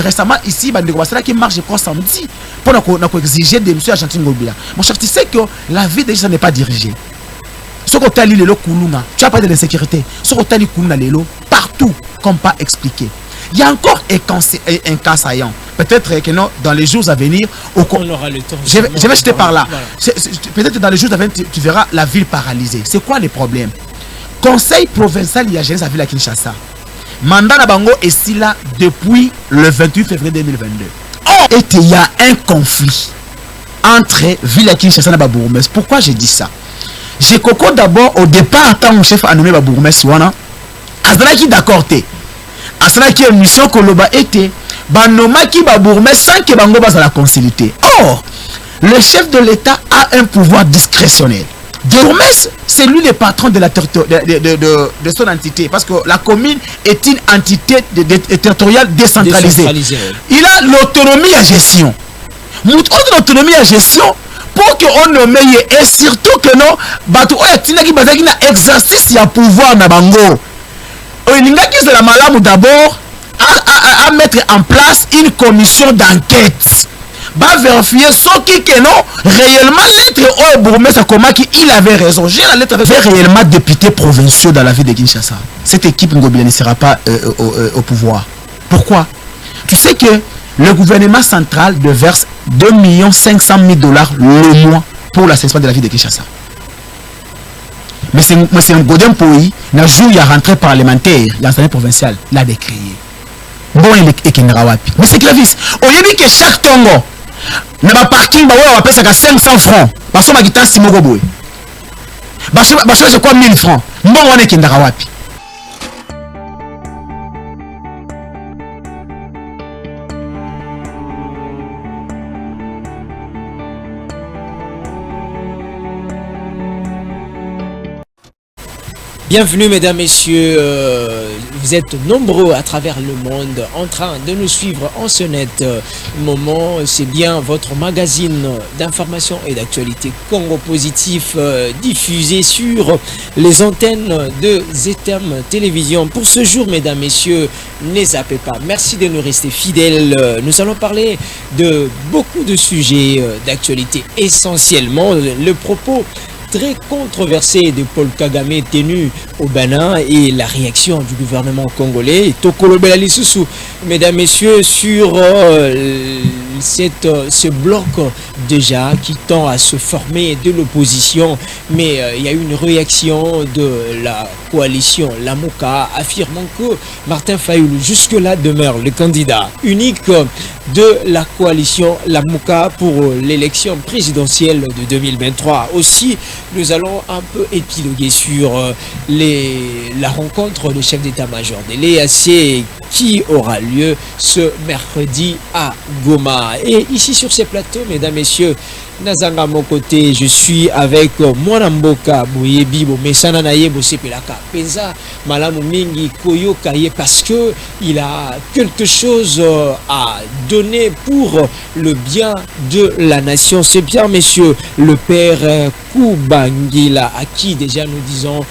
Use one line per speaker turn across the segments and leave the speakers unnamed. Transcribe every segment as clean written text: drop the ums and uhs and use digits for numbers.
Récemment, ici, qui marche, je crois, samedi, pour exiger des messieurs Argentine Ngobila. Mon chef, tu sais que la vie déjà n'est pas dirigée. Ce que tu as dit, tu as parlé de l'insécurité. Ce que tu as dit, partout, comme pas expliqué. Il y a encore un cas saillant. Peut-être que non, dans les jours à venir, on aura le temps. Je vais jeter par là. Voilà. Peut-être que dans les jours à venir, tu verras la ville paralysée. C'est quoi les problèmes? Conseil provincial, il y a géré sa ville à Kinshasa. Mandat na bango est ici là depuis le 28 février 2022. Oh, et il y a un conflit entre ville à Kinshasa et Babourmès. Pourquoi j'ai dit ça? J'ai coco d'abord au départ tant mon chef a nommé Babourmès wana. Azala qui d'accord té. Azala qui mission Koloba était banoma qui Babourmès sans que bango bas à la concilité. Or, le chef de l'État a un pouvoir discrétionnel. Bourmès, c'est lui le patron de son entité. Parce que la commune est une entité territoriale décentralisée. Il a l'autonomie à gestion. L'autonomie à gestion pour qu'on nomme et surtout que non, il y a un exercice de pouvoir na bango. Il y a la malam d'abord à mettre en place une commission d'enquête. Va vérifier ce qui non réellement l'être au bourgmestre comment il avait raison. J'ai la lettre avec réellement députés provinciaux dans la ville de Kinshasa. Cette équipe Ngobila ne sera pas au pouvoir. Pourquoi? Tu sais que le gouvernement central verse 2 500 000 $ le mois pour l'assainissement de la ville de Kinshasa. Mais c'est un godin pays. Le jour il y a rentrée parlementaire, l'Assemblée provinciale l'a décrié. Bon, il est mais c'est gravis. On dit que chaque tongo na ba parking ba wa pesa ka 500 francs baso ba kitasi moko boy baso c'est quoi 1000 francs mbongo wana kindaka wapi?
Bienvenue mesdames, messieurs, vous êtes nombreux à travers le monde en train de nous suivre en ce net moment. C'est bien votre magazine d'information et d'actualité Congo Positif diffusé sur les antennes de ZTM Télévision. Pour ce jour mesdames, messieurs, ne zappez pas, merci de nous rester fidèles. Nous allons parler de beaucoup de sujets d'actualité, essentiellement le propos très controversé de Paul Kagame tenu au Bénin et la réaction du gouvernement congolais. Tokolo Belali Soussou, mesdames, messieurs, sur ce bloc déjà qui tend à se former de l'opposition, mais il y a eu une réaction de la coalition Lamuka affirmant que Martin Fayulu jusque-là demeure le candidat unique de la coalition Lamuka pour l'élection présidentielle de 2023. Aussi, nous allons un peu épiloguer sur la rencontre du chef d'état-major de l'EAC qui aura lieu ce mercredi à Goma. Et ici sur ces plateaux, mesdames, messieurs, Nazanga mon côté, je suis avec Mwanamboka Boyebi Bomesana Naye Bosepelaka Penza Malamu Mingi Koyo Kaye parce que il a quelque chose à donner pour le bien de la nation. C'est bien, messieurs, le père Koubangila à qui déjà nous disons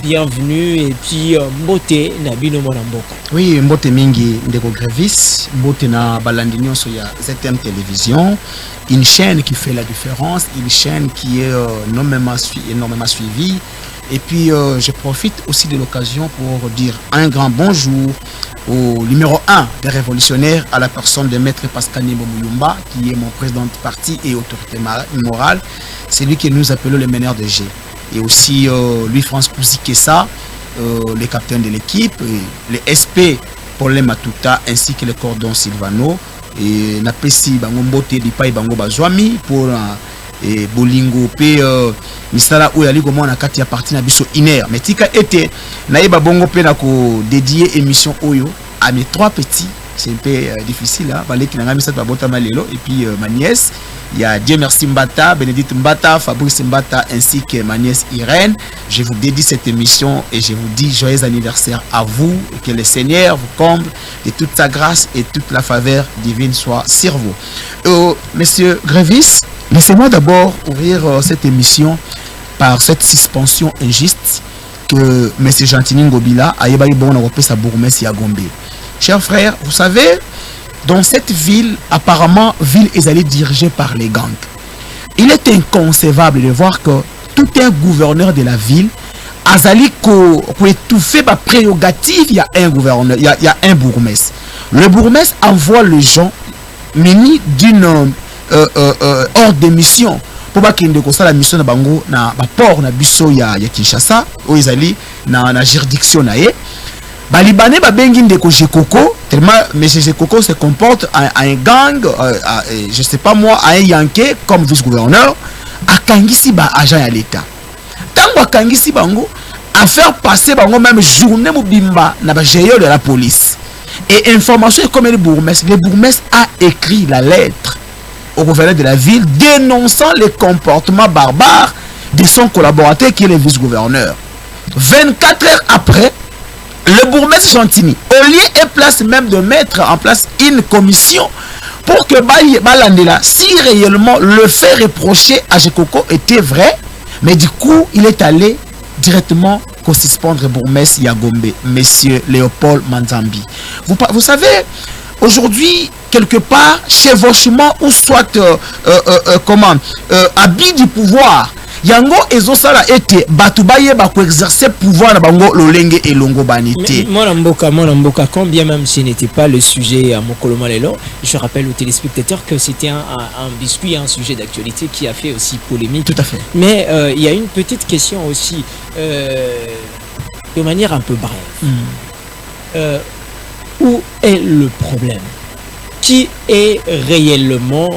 bienvenue et puis Mbote Nabino Mwanamboka.
Oui, Mbote Mingi Ndeko Grevis, Mbote na Balandinyo sur ZTM Télévision. Une chaîne qui fait la différence, une chaîne qui est énormément suivie. Et puis, je profite aussi de l'occasion pour dire un grand bonjour au numéro 1 des révolutionnaires, à la personne de Maître Pascal Nibo Mouyumba, qui est mon président de parti et autorité morale. C'est lui que nous appelons le meneur de G. Et aussi, Louis-France Kouzi-Kessa, le capitaine de l'équipe, les SP pour les Matuta, ainsi que le cordon Silvano. Et napesi bango mbote dipai bango bazwami pour bolingo pe misala oyo ali komona kati ya parti na biso iner mais tika ete naïba bongo pe na ko dédier émission oyo à mes 3 petits. C'est un peu difficile hein, balé ki na ngami sa babota malelo et puis ma nièce, il y a Dieu merci Mbata, Bénédicte Mbata, Fabrice Mbata ainsi que ma nièce Irène. Je vous dédie cette émission et je vous dis joyeux anniversaire à vous et que le Seigneur vous comble de toute sa grâce et toute la faveur divine soit sur vous. Monsieur Grevis, laissez-moi d'abord ouvrir cette émission par cette suspension injuste que monsieur Gentini Ngobila a yebali bon na sa bourgmestre ya Gombe. Chers frères, vous savez, dans cette ville, apparemment, ville est allée dirigée par les gangs. Il est inconcevable de voir que tout un gouverneur de la ville Azali ko étouffer ma prérogative, il y a un gouverneur, il y a un bourgmestre. Le bourgmestre envoie les gens munis d'une ordre de mission pour pas qu'il ne fasse la mission na bango na port na biso ya Kinshasa où ils allaient na juridiction na ye. Ba libanais ba bengi ndeko Jekoko tellement monsieur Jekoko se comporte à un gang je sais pas moi à un yanké comme vice-gouverneur à kangisi ba agent ya l'état. Tango kangisi bango à faire passer bango même journée mobimba na ba géant de la police. Et information comme le bourgmestre a écrit la lettre au gouverneur de la ville dénonçant les comportements barbares de son collaborateur qui est le vice-gouverneur. 24 heures après, le bourgmestre Chantini, au lieu et place même de mettre en place une commission pour que Balandela, si réellement le fait reproché à Jekoko était vrai, mais du coup, il est allé directement suspendre bourgmestre Yagombe, monsieur Léopold Manzambi. Vous savez, aujourd'hui, quelque part, chevauchement ou soit habit du pouvoir, yango ezosala ete batubaye ba ko exercer pouvoir na bango lolenge et longo banité.
Mon mboka, quand bien même ce n'était pas le sujet à Mokoloma Lelo, je rappelle aux téléspectateurs que c'était un biscuit, un sujet d'actualité qui a fait aussi polémique.
Tout à fait.
Mais il y a une petite question aussi, de manière un peu brève. Où est le problème? Qui est réellement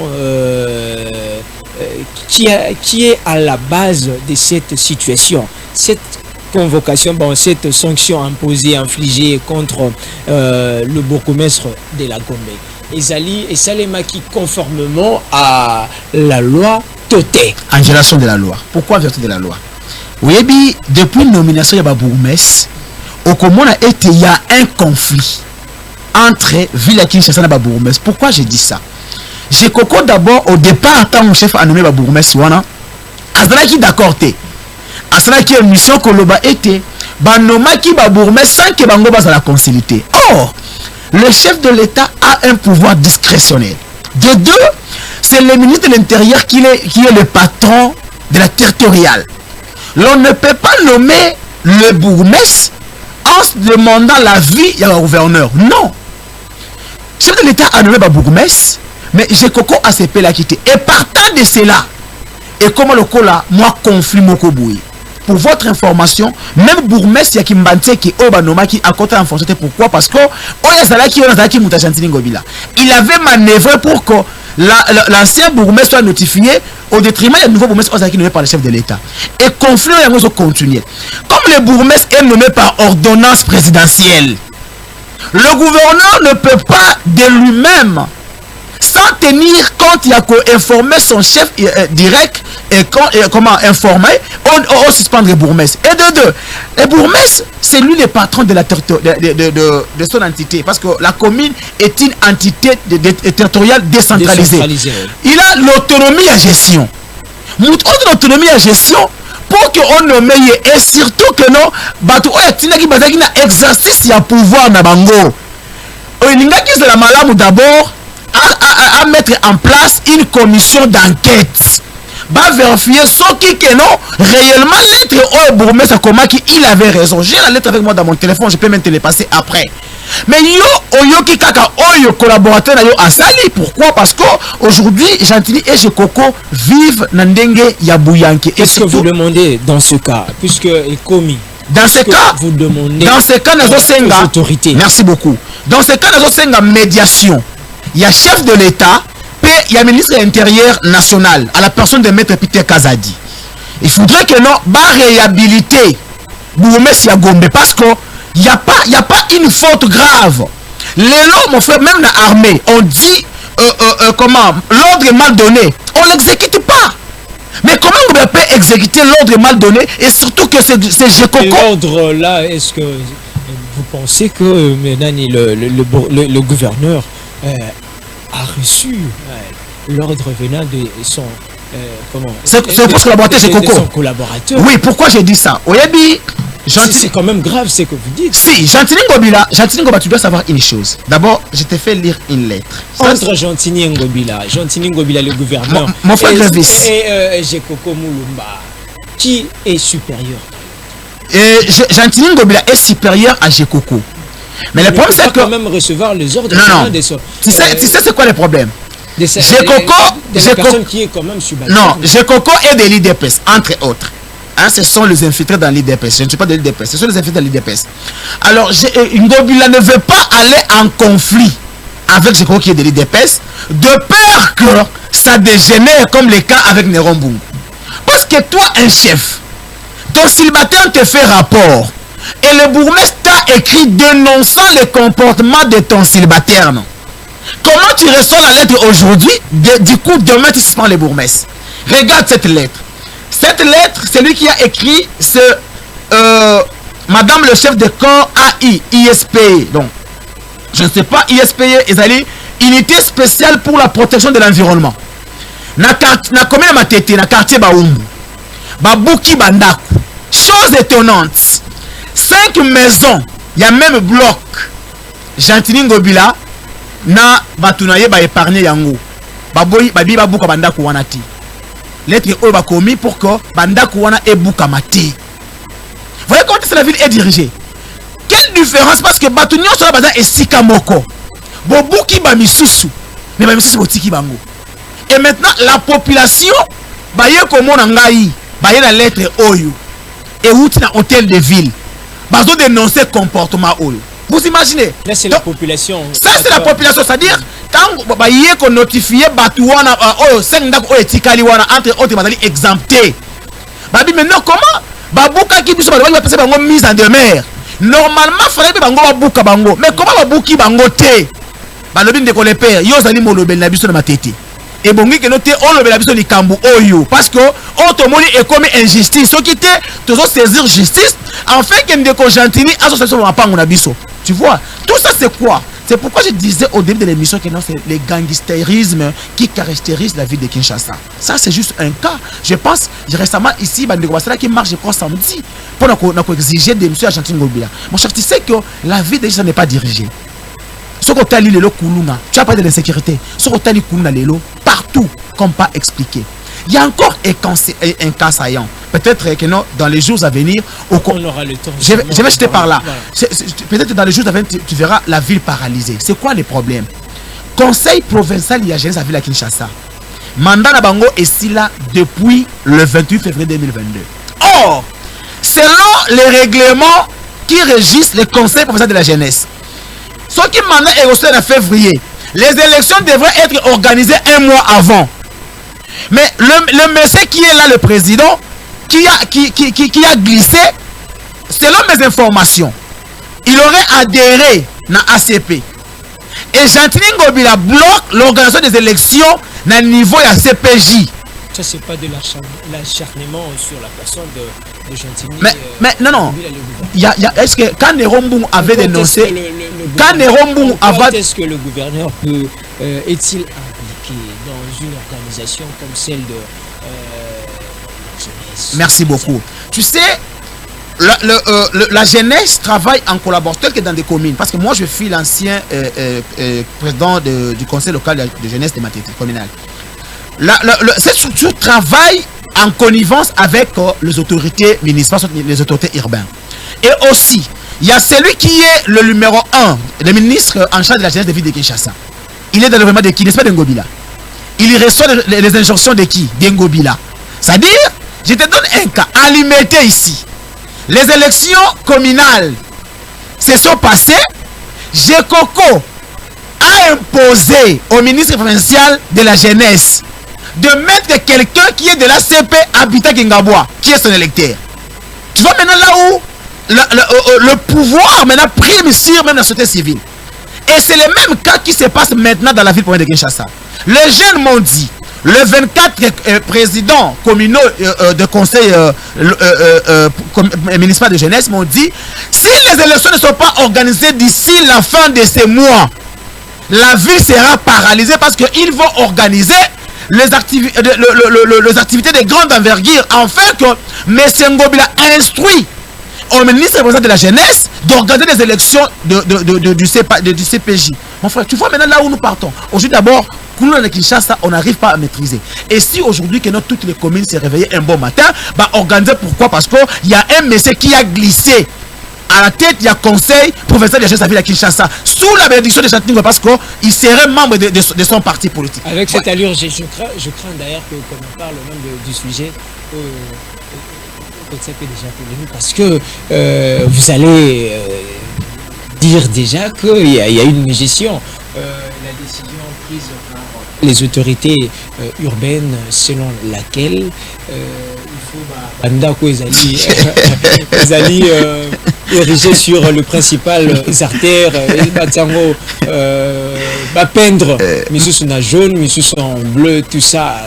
qui est à la base de cette situation, cette convocation, cette sanction imposée, infligée contre le bourgmestre de la Gombe, Ezali et Salemaki, conformément à la loi Toté.
En violation de la loi. Pourquoi vertu de la loi? Oui, depuis la nomination de la bourgmestre, au Commun a été, il y a un conflit entre Ville Kinshasa et la bourgmestre. Pourquoi j'ai dit ça? Jekoko d'abord au départ quand mon chef a nommé la bourgmestre wana azalaki d'accord te asalaki émission koloba était banomaki ba bourgmestre sans que bango bazala consulté. Or le chef de l'État a un pouvoir discrétionnel. De deux, c'est le ministre de l'Intérieur qui est le patron de la territoriale. L'on ne peut pas nommer le bourgmestre en se demandant l'avis du gouverneur. Non. Le chef de l'État a nommé la bourgmestre. Mais Jekoko a ses pelles à quitter. Et partant de cela, et comment le cola, moi, conflit Mokoboui. Pour votre information, même bourgmestre Yakimbanté qui est Obanoma qui a côté en fonction. Pourquoi? Parce que il avait manœuvré pour que l'ancien bourgmestre soit notifié au détriment du nouveau bourgmestre qui est nommé par le chef de l'État. Et conflit est continué. Comme le bourgmestre est nommé par ordonnance présidentielle, le gouverneur ne peut pas de lui-même, sans tenir compte, il y a qu'à informer son chef direct et comment informer, on suspend le bourgmestre. Et de deux, le bourgmestre, c'est lui le patron de son entité, parce que la commune est une entité territoriale décentralisée. Il a l'autonomie à gestion. L'autonomie à gestion pour qu'on nomme et surtout que non, bato oyatinaki bazaki na exercice ya pouvoir na bango. Olingaki c'est la malamu d'abord. À mettre en place une commission d'enquête. Va vérifier ce qui non réellement lettre au bourgmestre comment il avait raison. J'ai la lettre avec moi dans mon téléphone, je peux même te les passer après. Mais yo ki kaka oyo collaborateur na yo asali. Pourquoi? Parce que aujourd'hui Gentili et Jekoko vivent na ndenge ya Bouyanké.
Qu'est-ce que vous demandez dans ce cas, puisque est commis?
Dans ce cas,
vous demandez
aux
autorités.
Merci beaucoup. Dans ce cas, nous avons médiation. Il y a chef de l'État, puis il y a ministre de l'Intérieur national, à la personne de Maître Peter Kazadi. Il faudrait que nous réhabiliter Bourgmestre Yagombe parce qu'il n'y a pas une faute grave. Les lois, mon frère, même dans l'armée, on dit comment l'ordre est mal donné, on ne l'exécute pas. Mais comment on peut exécuter l'ordre mal donné et surtout que c'est Jekoko?
L'ordre là, est-ce que vous pensez que le gouverneur a reçu l'ordre venant de son
c'est parce que son collaborateur. Oui, pourquoi j'ai dit ça? Oyebi,
C'est quand même grave ce que vous dites.
Si, Gentini Ngobila, tu dois savoir une chose. D'abord, je t'ai fait lire une lettre.
Entre Gentini Ngobila, le gouverneur,
mon frère Grevis,
et Jekoko Mulumba, qui est supérieur?
Gentini Ngobila est supérieur à Jekoko. Mais le problème, c'est que.
quand même recevoir les ordres.
Non. Tu sais c'est quoi le problème? Jekoko,
personne qui est quand même subalterne.
Non, Jekoko est de l'IDPS, entre autres. Hein, ce sont les infiltrés dans l'IDPS. Je ne suis pas de l'IDPS, ce sont les infiltrés dans l'IDPS. Alors, Ngobila ne veut pas aller en conflit avec Jekoko qui est de l'IDPS, de peur que ça dégénère comme le cas avec Nerombu. Parce que toi, un chef, ton célibataire te fait rapport et le bourgmestre t'a écrit dénonçant le comportement de ton célibataire. Non? Comment tu reçois la lettre aujourd'hui? Du coup, demain, tu suspends les bourgmestres. Regarde cette lettre. Cette lettre, c'est lui qui a écrit Madame le chef de corps AI, ISPE. Donc, je ne sais pas, ISPE, c'est-à-dire Unité spéciale pour la protection de l'environnement. Na commune de Matete, na quartier Baumbu. Babuki Bandaku. Chose étonnante. 5 maisons, il y a même bloc. Gentini Ngobila, na batunaye ba épargner yango. Baboyi babi babuka Bandaku wanati. Lettre oyo bakomi pour que Bandaku wana ebuka mati. Voyez comment la ville est dirigée. Quelle différence parce que batunyo sur la base esika moko. Bobuki ba misusu, mais ba misusu botiki bango. Et maintenant la population baye komona ngai, baye la lettre oyo. Et outi na hôtel de ville. Bazo dénoncer comportement oyo. Vous imaginez?
Là c'est la population.
Ça c'est la population, c'est-à-dire quand baye ko notifier batu wana oyo sengda ko etikali wana entre autres bazali exempté. Babi maintenant comment babuka ki biso bazali passer bango mise en demeure. Normalement fallait bango babuka bango, mais comment babuki bango te? Balobi ndeko le père, yo zali molobel na biso na matete. Et bongi que noté on le biso likambu oyo parce que automoni est comme injustice. Ce qui était toujours saisir justice en fait que ndeko Gentini association mapango na biso. Tu vois, tout ça c'est quoi? C'est pourquoi je disais au début de l'émission que non, c'est le gangstérisme qui caractérise la ville de Kinshasa. Ça, c'est juste un cas. Je pense, récemment, ici, qui marche, je crois, samedi, pour exiger des messieurs à Gentini Ngobila. Mon cher, tu sais que la ville de Kinshasa n'est pas dirigée. Ce que tu as lu, tu as parlé de l'insécurité. Ce que tu as lu, partout, comme pas expliqué. Il y a encore un cas saillant. Peut-être que non, dans les jours à venir,
on aura le temps.
Je vais jeter par là. Peut-être dans les jours à venir, tu verras la ville paralysée. C'est quoi les problèmes? Conseil provincial, il y a jeunesse à ville à Kinshasa. Mandat Nabango est ici là depuis le 28 février 2022. Or, selon les règlements qui régissent le conseil provincial de la jeunesse, ce qui mandat est reçu en février, les élections devraient être organisées un mois avant. Mais le monsieur qui est là, le président, qui a glissé, selon mes informations, il aurait adhéré à ACP. Et Gentini Ngobila bloque l'organisation des élections à niveau de CPJ.
Ça, c'est pas de l'acharnement sur la personne de Gentini.
Mais non. Est-ce que quand Nerombu avait dénoncé. Quand Nerombu avait.
Est-ce que le gouverneur est-il impliqué dans une organisation comme celle de.
Merci beaucoup. Tu sais, la jeunesse travaille en collaboration que dans des communes. Parce que moi, je suis l'ancien président du conseil local de jeunesse de Matete communal. Cette structure travaille en connivence avec les autorités municipales, les autorités urbaines. Et aussi, il y a celui qui est le numéro 1, le ministre en charge de la jeunesse de ville de Kinshasa. Il est dans le gouvernement de qui? N'est-ce pas d'Ngobila? Il reçoit les injonctions de qui? D'Ngobila. C'est-à-dire, je te donne un cas. À Limité ici, les élections communales se sont passées. Jekoko a imposé au ministre provincial de la jeunesse de mettre quelqu'un qui est de la CP habitant Kingaboua, qui est son électeur. Tu vois maintenant là où le pouvoir maintenant prime sur même la société civile. Et c'est le même cas qui se passe maintenant dans la ville de Kinshasa. Les jeunes m'ont dit, le 24 présidents communaux de conseil municipal de jeunesse m'ont dit, si les élections ne sont pas organisées d'ici la fin de ces mois, la ville sera paralysée parce qu'ils vont organiser les activités de grande envergure, afin que M. Ngobila instruit au ministre de la jeunesse d'organiser des élections du CPJ. Mon frère, tu vois maintenant là où nous partons. Aujourd'hui d'abord, Koulouna de Kinshasa, on n'arrive pas à maîtriser. Et si aujourd'hui que toutes les communes se réveillent un bon matin, bah organiser pourquoi? Parce qu'il y a un monsieur qui a glissé à la tête, il y a conseil professeur de la ville à Kinshasa, sous la bénédiction de Chantiningo, parce qu'il serait membre de son parti politique.
Avec cette allure, je crains d'ailleurs qu'on en parle même du sujet. Ça fait déjà polémique parce que vous allez dire déjà qu'il y a une gestion. La décision prise par les autorités urbaines selon laquelle il faut Bandako ériger sur le principal artère Batango peindre Missous en jaune, Missous en bleu, tout ça.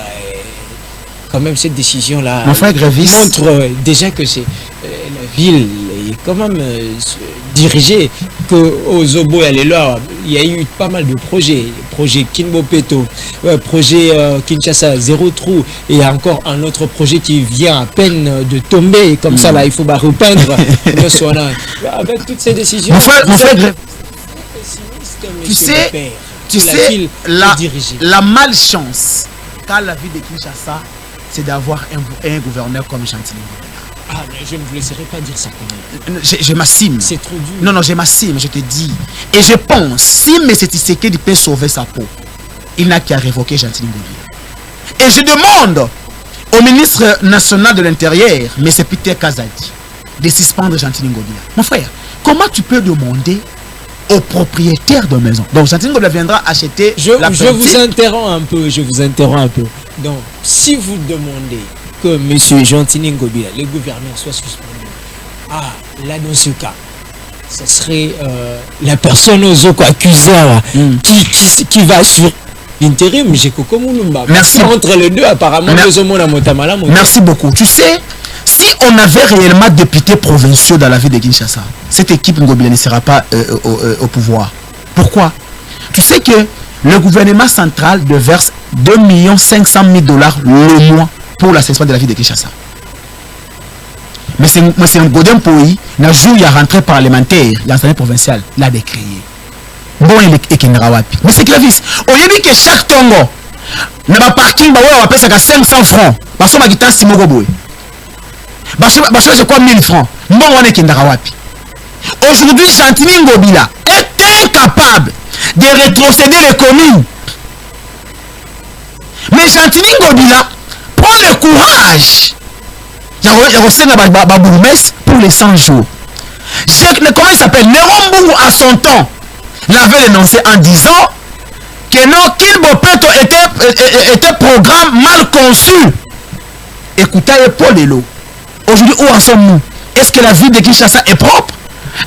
Quand même cette décision là montre déjà que c'est la ville est quand même dirigée, que aux Obo et à l'Éloi, il y a eu pas mal de projets Kinbopeto, projet Kinshasa Zéro Trou, et il y a encore un autre projet qui vient à peine de tomber comme ça là, il faut repeindre avec toutes ces décisions.
Mon frère tu sais la malchance qu'a la ville de Kinshasa, c'est d'avoir un gouverneur comme Chantiningo.
Ah, mais je ne vous laisserai pas dire ça quand même.
Je m'assime.
C'est trop dur.
Non, je m'assime, je te dis. Et je pense, si M. Tshisekedi peut sauver sa peau, il n'a qu'à révoquer Chantiningo. Et je demande au ministre national de l'Intérieur, M. Peter Kazadi, de suspendre Chantiningo. Mon frère, comment tu peux demander au propriétaire de maison? Donc Chantiningo viendra acheter la petite.
Je vous interromps un peu. Donc, si vous demandez que M. Chantiningo, le gouverneur, soit suspendu, là dans ce cas, ce serait la personne aux accusée qui va sur l'intérim.
Merci.
Entre les deux, apparemment,
merci beaucoup. Tu sais, si on avait réellement députés provinciaux dans la ville de Kinshasa, cette équipe Ngobila ne sera pas au pouvoir. Pourquoi? Tu sais que le gouvernement central déverse 2 500 000 $ le mois pour l'assainissement de la ville de Kinshasa. Mais c'est un godin pays, il y a rentrée parlementaire, il y a l'Assemblée provinciale, il a décrié. Bon, il est wapi. Mais c'est gravis. On dit que chaque tongo, n'a pas parking, on appelle ça 500 francs. Parce qu'on m'a dit, c'est mon goboy. C'est quoi 1000 francs? Bon, on est wapi. Aujourd'hui, Chantiningo Bila est incapable de rétrocéder les communes. Mais Chantiningo Bila prend le courage. Il y a aussi pour les 100 jours. Comment il s'appelle? Nerombourg à son temps l'avait énoncé en disant que non, Kinbopeto était programme mal conçu. Écoutez, Paul Elo. Aujourd'hui, où en sommes-nous? Est-ce que la ville de Kinshasa est propre?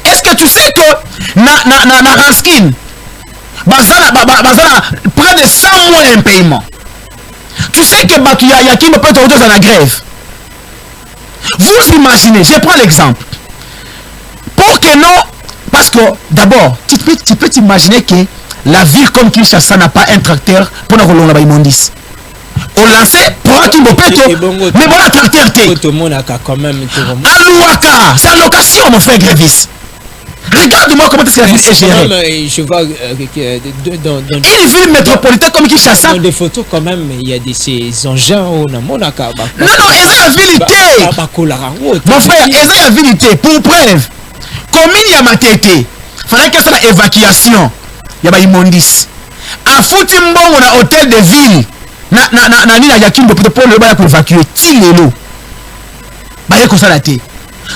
Est-ce que tu sais que na Raskin près de 100 mois un paiement? Tu sais que y a Kinbopeto aujourd'hui dans la grève. Vous imaginez, je prends l'exemple. Pour que non, parce que d'abord, tu peux t'imaginer que la ville comme Kinshasa n'a pas un tracteur pour nous rouler l'immondice. On lançait pour Kinbopeto, mais bon, la tracteur t'es. Alouaka, c'est en location, mon frère Grévis. Regarde-moi comment la ville est gérée.
Je vois
une ville métropolitaine comme Kinshasa.
Dans des photos quand même, il y a ces engins au Namonaka.
Non, ils ont la vérité. Mon frère, ils ont la vérité. Pour preuve, commune Yamatete, il fallait que ça soit l'évacuation. Il y a immondice. À Foutimbo, on a hôtel de ville. Na yakin pour le bail pour évacuer. Tilelo. Baye comme ça la tête.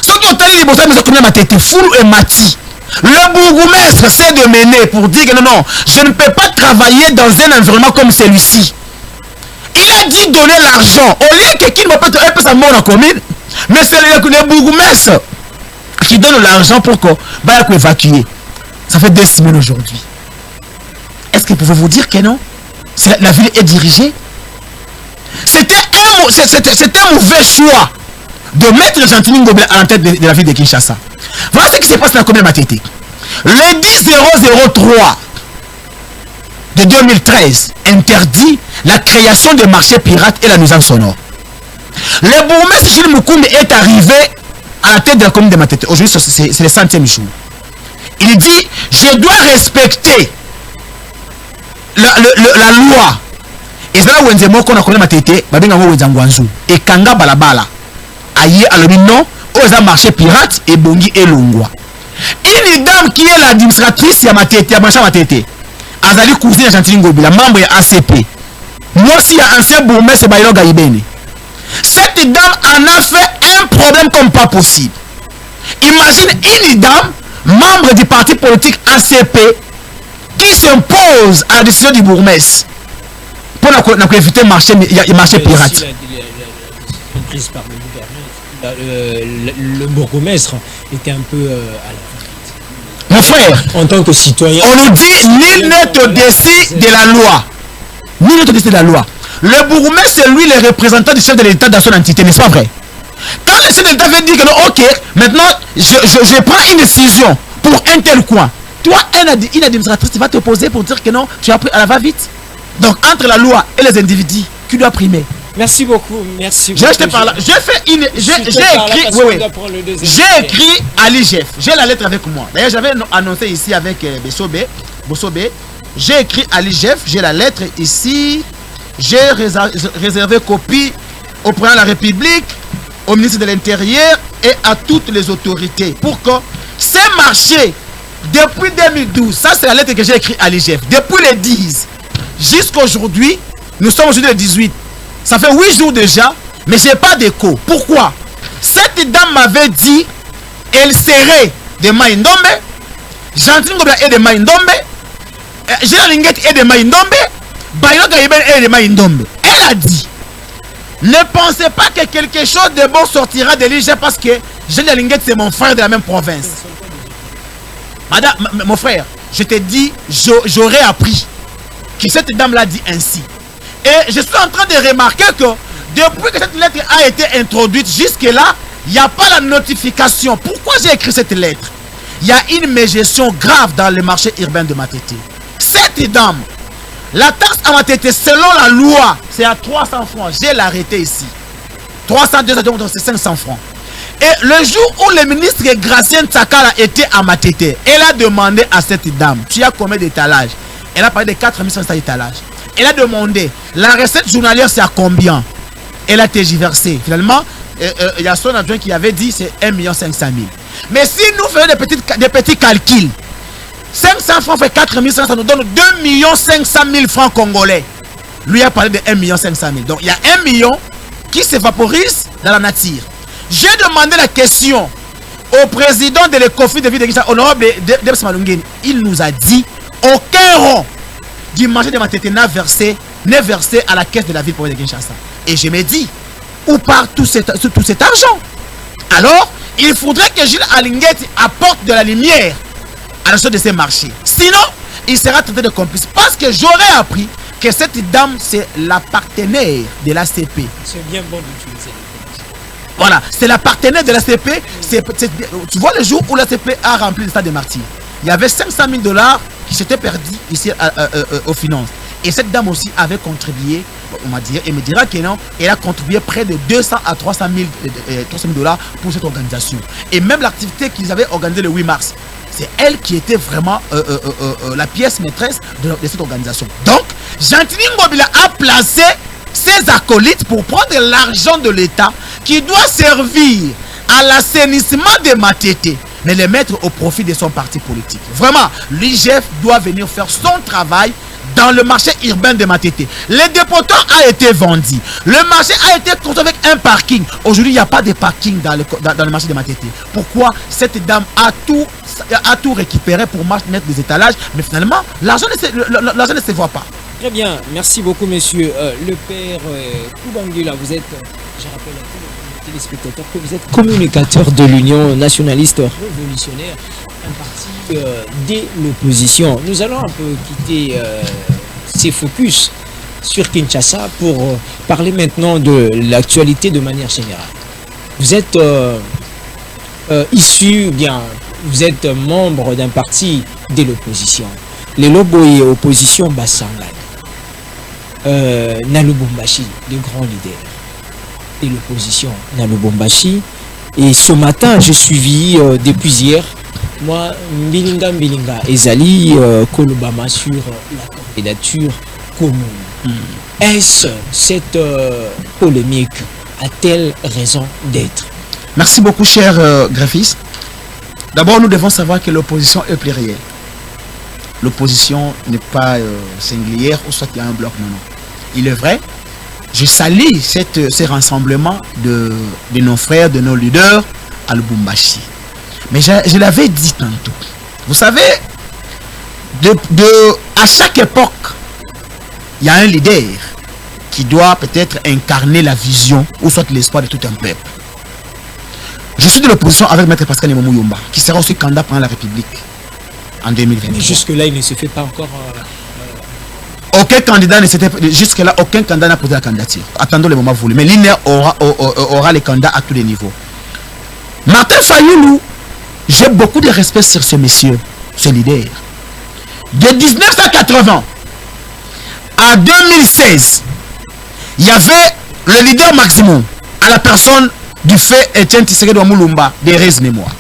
Ce qui hôtel les bosses, mais ça commune Yamatete, Foulou et Mati. Le bourgmestre s'est de mener pour dire que non, je ne peux pas travailler dans un environnement comme celui-ci. Il a dit donner l'argent. Au lieu que qu'il ne peut pas sa mort en commune, mais c'est le bourgmestre qui donne l'argent pour qu'on va évacuer. Ça fait 2 semaines aujourd'hui. Est-ce que pouvez-vous dire que non? La ville est dirigée. C'était un mauvais choix de mettre Chantiningo à la tête de la ville de Kinshasa. Voilà ce qui se passe dans la commune de Matete. Le 10-003 de 2013 interdit la création de marchés pirates et la nuisance sonore. Le bourgmestre Gilles Moukoumbe est arrivé à la tête de la commune de Matete. Aujourd'hui, c'est le 100e jour. Il dit, je dois respecter la loi. Et ça, Wenze Moko na connaît Matete, babenga ngo Wenze Ngwanzu. Et Kanga Balabala. Aïe, alobi non, osa marché pirate et bongi et longwa. Une dame qui est l'administratrice ya Matete, ya marché Matete. Azali cousine de Gentile Ngobila, membre de ACP. Moi aussi, il y a ancien bourgmestre Baïlo Gaïbene. Cette dame en a fait un problème comme pas possible. Imagine une dame, membre du parti politique ACP, qui s'impose à la décision du bourgmestre pour éviter le marché pirate.
Prise par le gouvernement, le bourgmestre était un peu à la...
Mon frère,
en tant que citoyen,
on nous dit nul n'est au-dessus de la loi. Nul n'est au-dessus de la loi. Le bourgmestre, c'est lui le représentant du chef de l'État dans son entité, n'est-ce pas vrai? Quand le chef de l'État veut dire que non, ok, maintenant je prends une décision pour un tel coin. Toi, une administratrice va te poser pour dire que non, tu as pris à la va-vite. Donc, entre la loi et les individus, qui doit primer?
Merci beaucoup, merci
beaucoup. J'ai fait une. J'ai écrit. Oui. J'ai écrit à l'IGF. J'ai la lettre avec moi. D'ailleurs, j'avais annoncé ici avec Bossobé. J'ai écrit à l'IGF. J'ai la lettre ici. J'ai réservé copie au président de la République, au ministre de l'Intérieur et à toutes les autorités pour que ces marchés, depuis 2012, ça c'est la lettre que j'ai écrite à l'IGF, depuis le 10 jusqu'à aujourd'hui, nous sommes aujourd'hui le 18. Ça fait 8 jours déjà, mais je n'ai pas d'écho. Pourquoi? Cette dame m'avait dit, elle serait de Maïndombe, Gentile Ngobila est de Maïndombe, Géla Linguette est de Maïndombe, Baïlo Gaïben est de Maïndombe. Elle a dit, ne pensez pas que quelque chose de bon sortira de l'IGF parce que Géla Linguette c'est mon frère de la même province. Madame, mon frère, je te dis, j'aurais appris que cette dame l'a dit ainsi. Et je suis en train de remarquer que depuis que cette lettre a été introduite jusque-là, il n'y a pas la notification. Pourquoi j'ai écrit cette lettre? Il y a une mégestion grave dans le marché urbain de Matete. Cette dame, la taxe à Matete, selon la loi, c'est à 300 francs. J'ai l'arrêté ici. 300, 200, donc c'est 500 francs. Et le jour où le ministre Gracien Tsakala était à Matete, elle a demandé à cette dame, tu as combien d'étalages? Elle a parlé de 4500 étalages. Elle a demandé, la recette journalière c'est à combien? Elle a tergiversé. Finalement, il y a son adjoint qui avait dit c'est 1 500 000. Mais si nous faisons des petits calculs, 500 francs fait 4500, ça nous donne 2 500 000 francs congolais. Lui a parlé de 1 500 000. Donc il y a 1 million qui s'évaporise dans la nature. J'ai demandé la question au président de l'ECOFI de ville de Kinshasa, honorable Debs Malungeni. Il nous a dit aucun rond du marché de Matete n'est versé à la caisse de la ville de Kinshasa. Et je me dis, où part tout cet argent? Alors, il faudrait que Gilles Alinguette apporte de la lumière à la chose de ces marchés. Sinon, il sera traité de complice. Parce que j'aurais appris que cette dame, c'est la partenaire de l'ACP.
C'est bien bon d'utiliser.
Voilà, c'est la partenaire de l'ACP. Tu vois le jour où l'ACP a rempli le stade des martyrs. Il y avait 500 000 $ qui s'étaient perdus ici aux finances. Et cette dame aussi avait contribué, on m'a dit, et me dira que non, elle a contribué près de 200 à 300 000 $ pour cette organisation. Et même l'activité qu'ils avaient organisée le 8 mars, c'est elle qui était vraiment la pièce maîtresse de cette organisation. Donc, Gentile Ngobila a placé ses acolytes pour prendre l'argent de l'État qui doit servir à l'assainissement de Matete, mais les mettre au profit de son parti politique. Vraiment, l'IGF doit venir faire son travail dans le marché urbain de Matete. Le dépotoir a été vendu. Le marché a été construit avec un parking. Aujourd'hui, il n'y a pas de parking dans le marché de Matete. Pourquoi? Cette dame a tout récupéré pour mettre des étalages, mais finalement, l'argent ne se voit pas.
Très bien, merci beaucoup, monsieur. Le père Koubangula, vous êtes, je rappelle à tous les téléspectateurs que vous êtes communicateur de l'Union nationaliste révolutionnaire, un parti de l'opposition. Nous allons un peu quitter ces focus sur Kinshasa pour parler maintenant de l'actualité de manière générale. Vous êtes issu, bien, vous êtes membre d'un parti de l'opposition. Les Loboye opposition Bassangana. Nalubumbashi, le grand leader de l'opposition Nalubumbashi, Et ce matin, j'ai suivi depuis hier, moi, Mbilinga Ezali Kolobama sur la candidature commune. Est-ce cette polémique a-t-elle raison d'être?
Merci beaucoup, cher graphiste. D'abord, nous devons savoir que l'opposition est plurielle. L'opposition n'est pas singulière ou soit il y a un bloc, non. Il est vrai, je salue ces rassemblements de nos frères, de nos leaders à Lubumbashi. Mais je l'avais dit tantôt. Vous savez, à chaque époque, il y a un leader qui doit peut-être incarner la vision ou soit l'espoir de tout un peuple. Je suis de l'opposition avec Maître Pascal Mouyumba, qui sera aussi candidat pendant la République en 2023. Mais
jusque-là, il ne se fait pas encore...
Aucun candidat ne s'était... Jusque-là, aucun candidat n'a posé la candidature. Attendons le moment voulu. Mais l'INER aura les candidats à tous les niveaux. Martin Fayoulou, j'ai beaucoup de respect sur ce monsieur, ce leader. De 1980 à 2016, il y avait le leader maximum à la personne du fait Etienne Tshisekedi Wamulumba des Rêves Mémoire.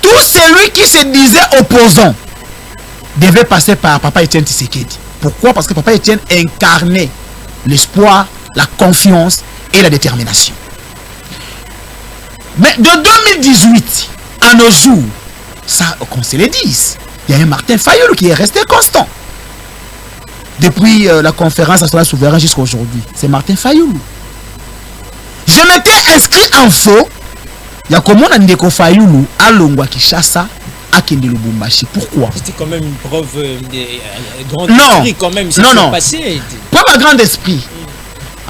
Tout celui qui se disait opposant devait passer par Papa Etienne Tshisekedi. Pourquoi? Parce que Papa Etienne incarnait l'espoir, la confiance et la détermination. Mais de 2018 à nos jours, ça, qu'on se le dise, il y a un Martin Fayoulou qui est resté constant. Depuis la conférence nationale souveraine jusqu'à aujourd'hui, c'est Martin Fayoulou. Je m'étais inscrit en faux. Il y a comment on Ndeko Fayoulou à Longwa Kinshasa à Kende Lubumbashi. Pourquoi?
C'était quand même une preuve de grand esprit quand même.
Non.
Passé.
Pas un grand esprit.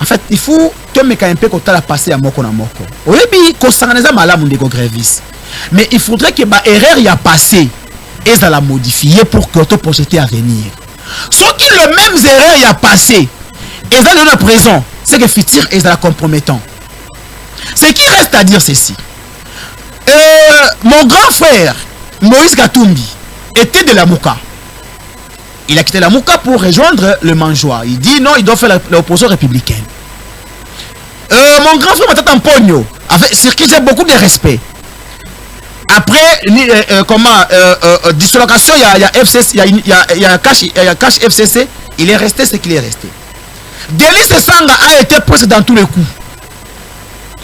En fait, il faut que me un peu quand la passé à moko na moko. Au début, qu'on s'organise malamu Ndeko Grévis. Mais il faudrait que bah erreur y a passé et ça la modifier pour que tu projeté à venir. Sauf que le même erreur y a passé et ça dans le présent, c'est que futur est la compromettant. Ce qui reste à dire ceci. Mon grand frère Moïse Katumbi était de la Mouka. Il a quitté la Mouka pour rejoindre le Manjoa. Il dit non, il doit faire l'opposition républicaine. Mon grand frère Matata Mpogno, sur qui j'ai beaucoup de respect. Après dislocation, il y a FCC, il y a cash FCC, il est resté ce qu'il est resté. Denis Sanga a été presque dans tous les coups.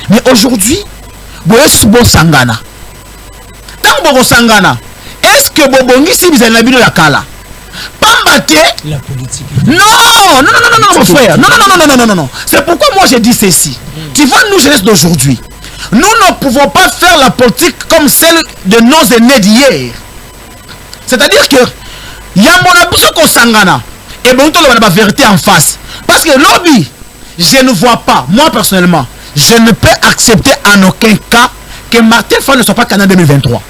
Mais aujourd'hui, Bobo Sangana. Tant Bobo Sangana, est-ce que Bobongi si vous avez la Kala? Pambate
la politique.
Non, mon frère. Non. C'est pourquoi moi j'ai dit ceci. Tu vois, nous, jeunesse d'aujourd'hui, nous ne pouvons pas faire la politique comme celle de nos aînés d'hier. C'est-à-dire que il y a mon abus qu'on Sangana et bon, on a la vérité en face. Parce que lobby, je ne vois pas, moi personnellement, je ne peux accepter en aucun cas que Martin Fayoulou ne soit pas candidat en 2023.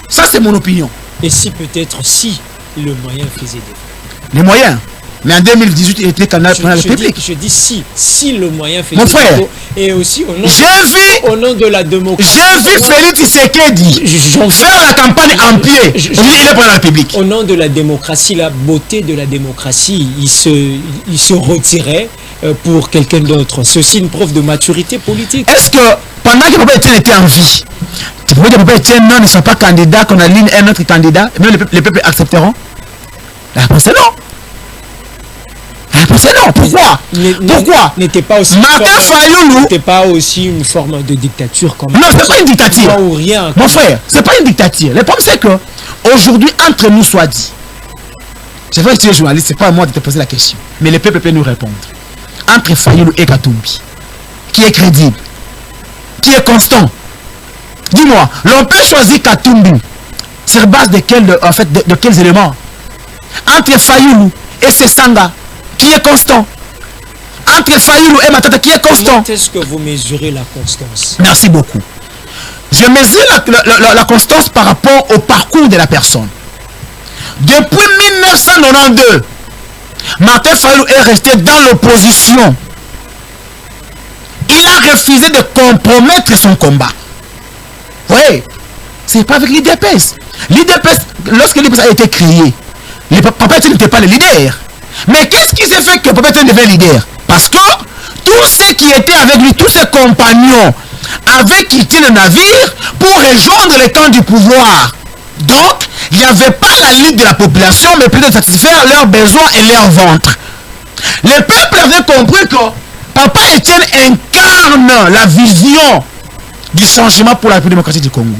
Ça, c'est mon opinion.
Et si peut-être si le moyen faisait défaut.
Les moyens. Mais en 2018, il était candidat pour la République.
Je dis si le moyen faisait
défaut. Mon frère,
et aussi au nom de la démocratie.
J'ai vu Félix Tshisekedi faire la campagne en pied. Il est pour la République.
Au nom de la démocratie, la beauté de la démocratie, il se retirait pour quelqu'un d'autre. C'est aussi une preuve de maturité politique.
Est-ce que pendant que Papa Etienne était en vie, tu peux dire que Papa Etienne non, ne soit pas candidat, qu'on aligne un autre candidat, et même les peuples accepteront? La réponse est non. La réponse est non. Pourquoi?
N'était pas aussi
Martin Fayoulou
n'était pas aussi une forme de dictature comme
non, c'est pas une dictature.
Ou rien.
Mon frère, c'est pas une dictature. Le problème c'est que aujourd'hui, entre nous soit dit, je vais être journaliste, c'est pas à moi de te poser la question, mais le peuple peut nous répondre. Entre Fayoulou et Katumbi, qui est crédible, qui est constant? Dis-moi, l'on peut choisir Katumbi sur base de quels éléments? Entre Fayoulou et Sesanga, qui est constant? Entre Fayoulou et Matata, qui est constant?
Comment est-ce que vous mesurez la constance?
Merci beaucoup. Je mesure la constance par rapport au parcours de la personne. Depuis 1992, Martin Fayoulou est resté dans l'opposition. Il a refusé de compromettre son combat. Oui, c'est pas avec l'IDPS. L'IDPS, lorsque l'IDPS a été créé, Papa Etienne n'était pas le leader. Mais qu'est-ce qui s'est fait que Papa Etienne devait leader? Parce que tous ceux qui étaient avec lui, tous ses compagnons avait quitté le navire pour rejoindre les camps du pouvoir. Donc, il n'y avait pas la lutte de la population, mais plutôt de satisfaire leurs besoins et leurs ventres. Le peuple avait compris que Papa Etienne incarne la vision du changement pour la République démocratique du Congo.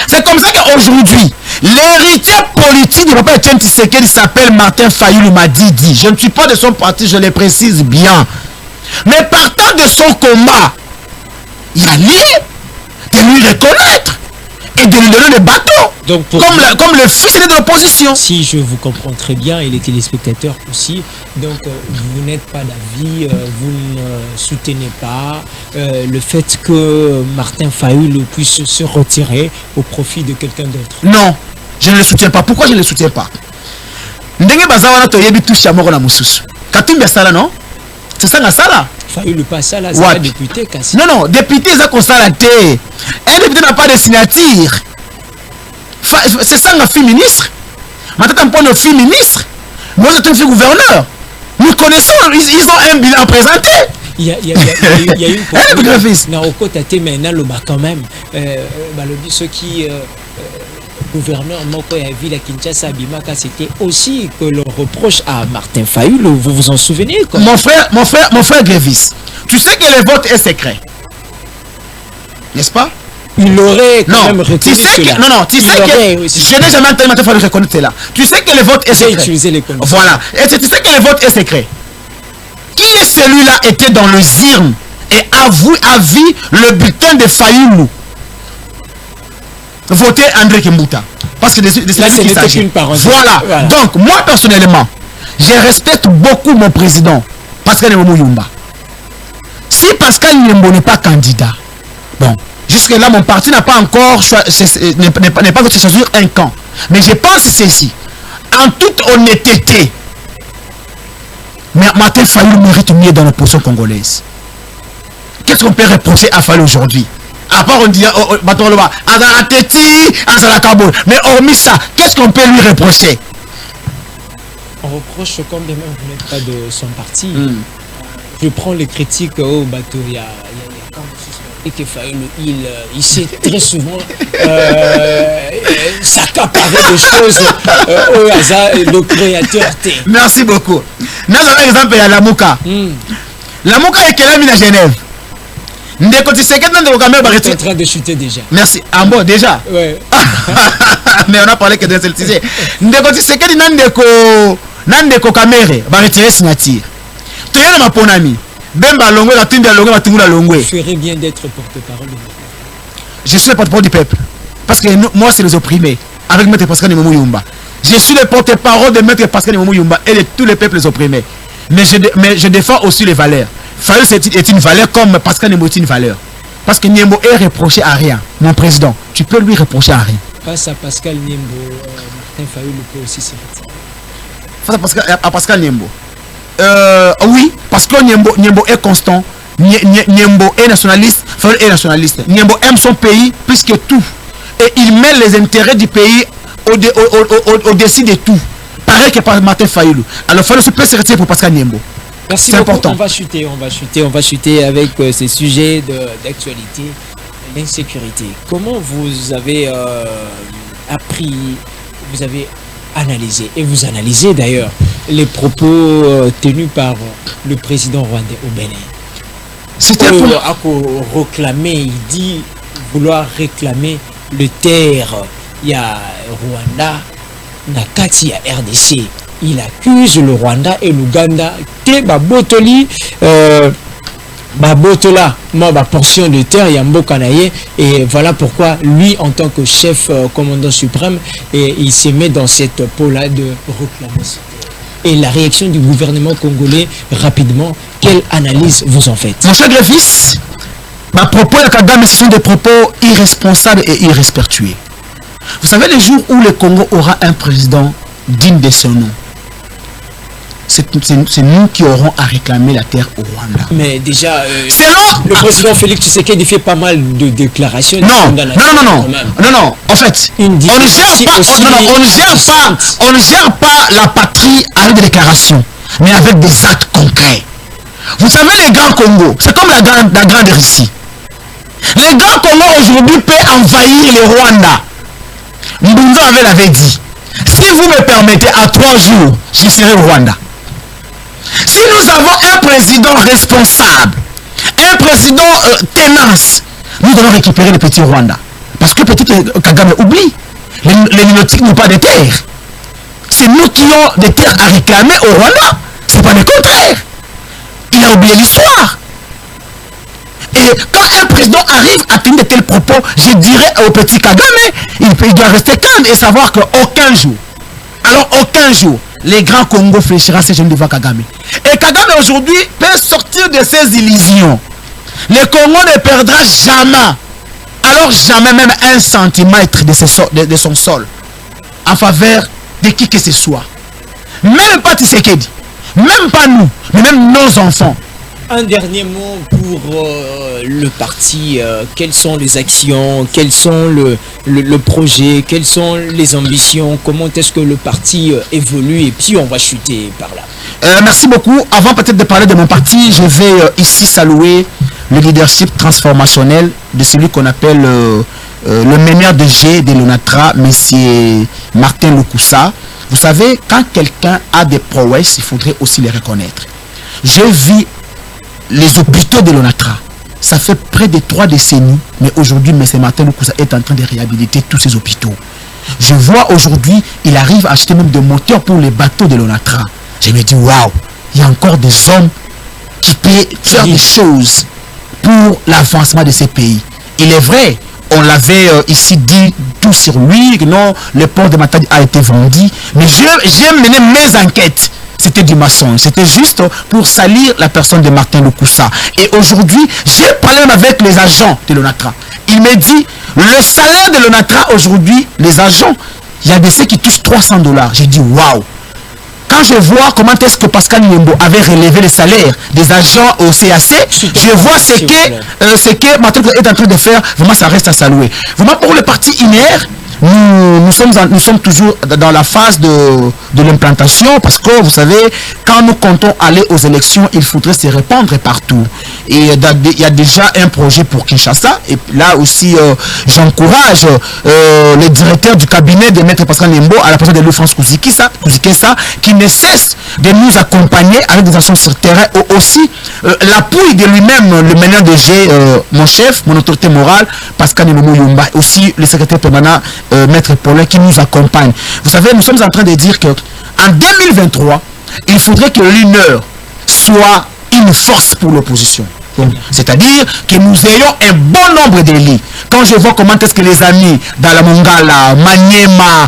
C'est comme ça qu'aujourd'hui, l'héritier politique de Papa Etienne Tshisekedi s'appelle Martin Fayulu Madidi. Je ne suis pas de son parti, je le précise bien. Mais partant de son combat, il y a lieu de lui reconnaître et de lui donner le bateau. Donc comme le fils de l'opposition.
Si je vous comprends très bien, et les téléspectateurs aussi, donc vous n'êtes pas d'avis, vous ne soutenez pas le fait que Martin Fayulu puisse se retirer au profit de quelqu'un d'autre.
Non, je ne le soutiens pas. Pourquoi je ne le soutiens pas? Ndenge bazawana to yebi touche amoko na mususu. Katumbi sala non? C'est ça la sala.
Fayulu pas ça là, c'est pas député Kassi.
Non, député ça consala té. Un député n'a pas de signature. C'est ça la fille ministre. Maintenant, pour nos filles ministres, moi je suis une fille gouverneur. Nous connaissons, ils ont un bilan présenté.
Il y a une
polémique.
Non, au côté maintenant le bas quand même. Ceux qui gouverneur Moko et ville à Kinshasa Bimaka, c'était aussi que l'on reproche à Martin Fayulu. Vous vous en souvenez quoi?
Mon frère Grévis, tu sais que le vote est secret, n'est-ce pas?
Il aurait quand même reconnu
tu sais
cela.
Non, tu sais que je n'ai jamais entendu Martin Fayulu reconnaître cela. Tu sais que le vote est secret.
J'ai utilisé les conditions.
Voilà. Et tu sais que le vote est secret. Qui est celui-là était dans le ZIRM et a vu le bulletin de Fayulu voter André Kimbuta. Parce que
là, ce n'était qu'une parenthèse.
Voilà. Donc, moi personnellement, je respecte beaucoup mon président, Pascal Nyembo Yumba. Si Pascal Nyembo n'est pas candidat, bon, jusque-là, mon parti n'a pas encore n'est pas choisir un camp. Mais je pense ceci. En toute honnêteté, Martin Fayulu mérite mieux dans l'opposition congolaise. Qu'est-ce qu'on peut reprocher à Fayulu aujourd'hui? À part on dit mais hormis ça, qu'est-ce qu'on peut lui reprocher?
On reproche quand même vous n'êtes pas de son parti. Je prends les critiques au bateau. Il y a que Fayulu, il sait très souvent s'accaparer des choses au hasard, le créateur.
Merci beaucoup. Nous avons un exemple à Lamuka. Lamuka est quelle amie à Genève? Ndeko Tshisekedi Ndeko Kamere
est en train de chuter déjà.
Merci. Ah bon, déjà?
Ouais.
Mais on a parlé que de celle-ci. Ndeko Tshisekedi Ndeko Kamere va retirer signature. Tu es ma ponami. Bemba Longwe, la Timba Longwe, la Tumula Longwe.
Je ferais bien d'être porte-parole de peuple.
Je suis le porte-parole du peuple. Parce que moi, c'est les opprimés. Avec Maître Pascal Nyembo Yumba. Je suis le porte-parole de Maître Pascal Nyembo Yumba et de tous les peuples opprimés. Mais je défends aussi les valeurs. Fayulu est une valeur comme Pascal Nyembo est une valeur. Parce que Nyembo est reproché à rien. Mon président, tu peux lui reprocher à rien.
Face à Pascal Nyembo, Martin Fayulu peut aussi se retirer.
Face à Pascal Nyembo. Oui, parce que Nyembo est constant. Nyembo est nationaliste. Fayulu est nationaliste. Nyembo aime son pays plus que tout. Et il met les intérêts du pays au-dessus de tout. Pareil que par Martin Fayulu. Alors Fayulu peut se retirer pour Pascal Nyembo.
Merci beaucoup. Important. On va chuter avec ces sujets d'actualité, l'insécurité. Comment vous avez appris, vous avez analysé, et vous analysez d'ailleurs, les propos tenus par le président rwandais au Bénin? C'était pour réclamer, il dit vouloir réclamer le terre. Il y a Rwanda, Nakati, il y a RDC. Il accuse le Rwanda et l'Ouganda que Babotoli Babotola ma portion de terre Yambokanaye, et voilà pourquoi lui en tant que chef commandant suprême et il se met dans cette peau là de réclamation. Et la réaction du gouvernement congolais rapidement, quelle analyse vous en faites?
Mon cher Grévis, ma propos de Kagame sont des propos irresponsables et irrespectueux. Vous savez, les jours où le Congo aura un président digne de son nom, c'est nous qui aurons à réclamer la terre au Rwanda.
Mais déjà, le président Félix Tshisekedi fait pas mal de déclarations.
Non. En fait, on ne gère pas la patrie avec des déclarations, mais avec des actes concrets. Vous savez, les grands Congo, c'est comme la grande Russie. Le Grand Congo aujourd'hui peut envahir le Rwanda. Mbunga l'avait dit. Si vous me permettez, à 3 jours, je serai au Rwanda. Si nous avons un président responsable, un président tenace, nous allons récupérer le petit Rwanda. Parce que peut-être Kagame oublie. Les Nilotiques n'ont pas de terre. C'est nous qui avons des terres à réclamer au Rwanda. C'est pas le contraire. Il a oublié l'histoire. Et quand un président arrive à tenir de tels propos, je dirais au petit Kagame, il doit rester calme et savoir qu'aucun jour, alors aucun jour, les grands Congo fléchira ces jeunes devant Kagame. Et Kagame aujourd'hui peut sortir de ses illusions. Le Congo ne perdra jamais, alors jamais même un centimètre de son sol en faveur de qui que ce soit. Même pas Tshisekedi, même pas nous, mais même nos enfants.
Un dernier mot pour le parti. Quelles sont les actions, quels sont le projet, quelles sont les ambitions, comment est-ce que le parti évolue, et puis on va chuter par là.
Merci beaucoup. Avant peut-être de parler de mon parti, je vais ici saluer le leadership transformationnel de celui qu'on appelle le meneur de G de l'ONATRA, M. Martin Lukusa. Vous savez, quand quelqu'un a des prouesses, il faudrait aussi les reconnaître. Je vis les hôpitaux de l'ONATRA. Ça fait près de 3 décennies, mais aujourd'hui, M. Martin Lukusa est en train de réhabiliter tous ces hôpitaux. Je vois aujourd'hui, il arrive à acheter même des moteurs pour les bateaux de l'ONATRA. Je me dis, waouh, il y a encore des hommes qui peuvent faire des choses pour l'avancement de ces pays. Il est vrai, on l'avait ici dit tout sur lui, non, le port de Matadi a été vendu, mais j'ai mené mes enquêtes. C'était du mensonge, c'était juste pour salir la personne de Martin Lukusa. Et aujourd'hui, j'ai parlé même avec les agents de l'ONATRA. Il me dit, le salaire de l'ONATRA aujourd'hui, les agents, il y a des ceux qui touchent $300. J'ai dit, waouh. Quand je vois comment est-ce que Pascal Nyembo avait relevé les salaires des agents au CAC, je vois ce que Martin Lukusa est en train de faire. Vraiment, ça reste à saluer. Vraiment, pour le parti INER, nous sommes toujours dans la phase de l'implantation, parce que vous savez, quand nous comptons aller aux élections, il faudrait se répandre partout. Et il y a déjà un projet pour Kinshasa. Et là aussi, j'encourage le directeur du cabinet de Maître Pascal Nyembo à la personne de Louis-France Kouzikessa, qui ne cesse de nous accompagner avec des actions sur le terrain, aussi l'appui de lui-même, le meneur de G, mon chef, mon autorité morale, Pascal Nyembo Yumba, aussi le secrétaire permanent Maître Paulin qui nous accompagne. Vous savez, nous sommes en train de dire que en 2023, il faudrait que l'UNER soit une force pour l'opposition. C'est-à-dire que nous ayons un bon nombre d'élus. Quand je vois comment est-ce que les amis dans la Mongala, Maniema,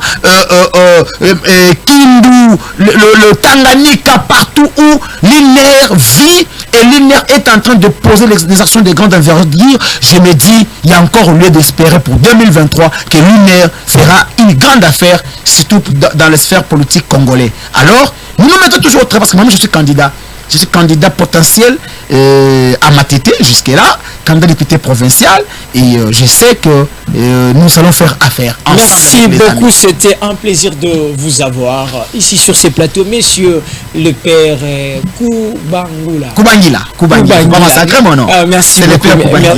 Kindu, le Tanganyika, partout où l'UNER vit et l'UNER est en train de poser des actions de grande envergure, je me dis, il y a encore lieu d'espérer pour 2023 que l'UNER fera une grande affaire, surtout dans les sphères politiques congolais. Alors, nous nous mettons toujours au travail, parce que moi je suis candidat. Je suis candidat potentiel à Matete jusque-là, candidat député provincial, et je sais que nous allons faire affaire ensemble.
Merci beaucoup, c'était un plaisir de vous avoir ici sur ces plateaux, messieurs le père
Kubangila. Sacré mon nom.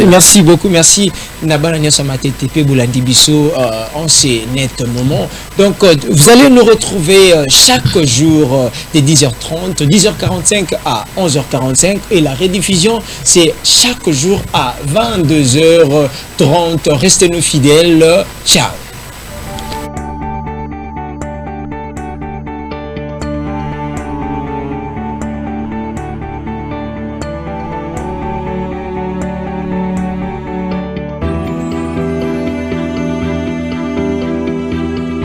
Merci beaucoup, merci. Nabana Nyasa Matete Pe Boulandi Bisso en ces nets moments. Donc vous allez nous retrouver chaque jour de 10h30, 10h45 à 11h45, et la rediffusion c'est chaque jour à 22h30. Restez-nous fidèles. Ciao.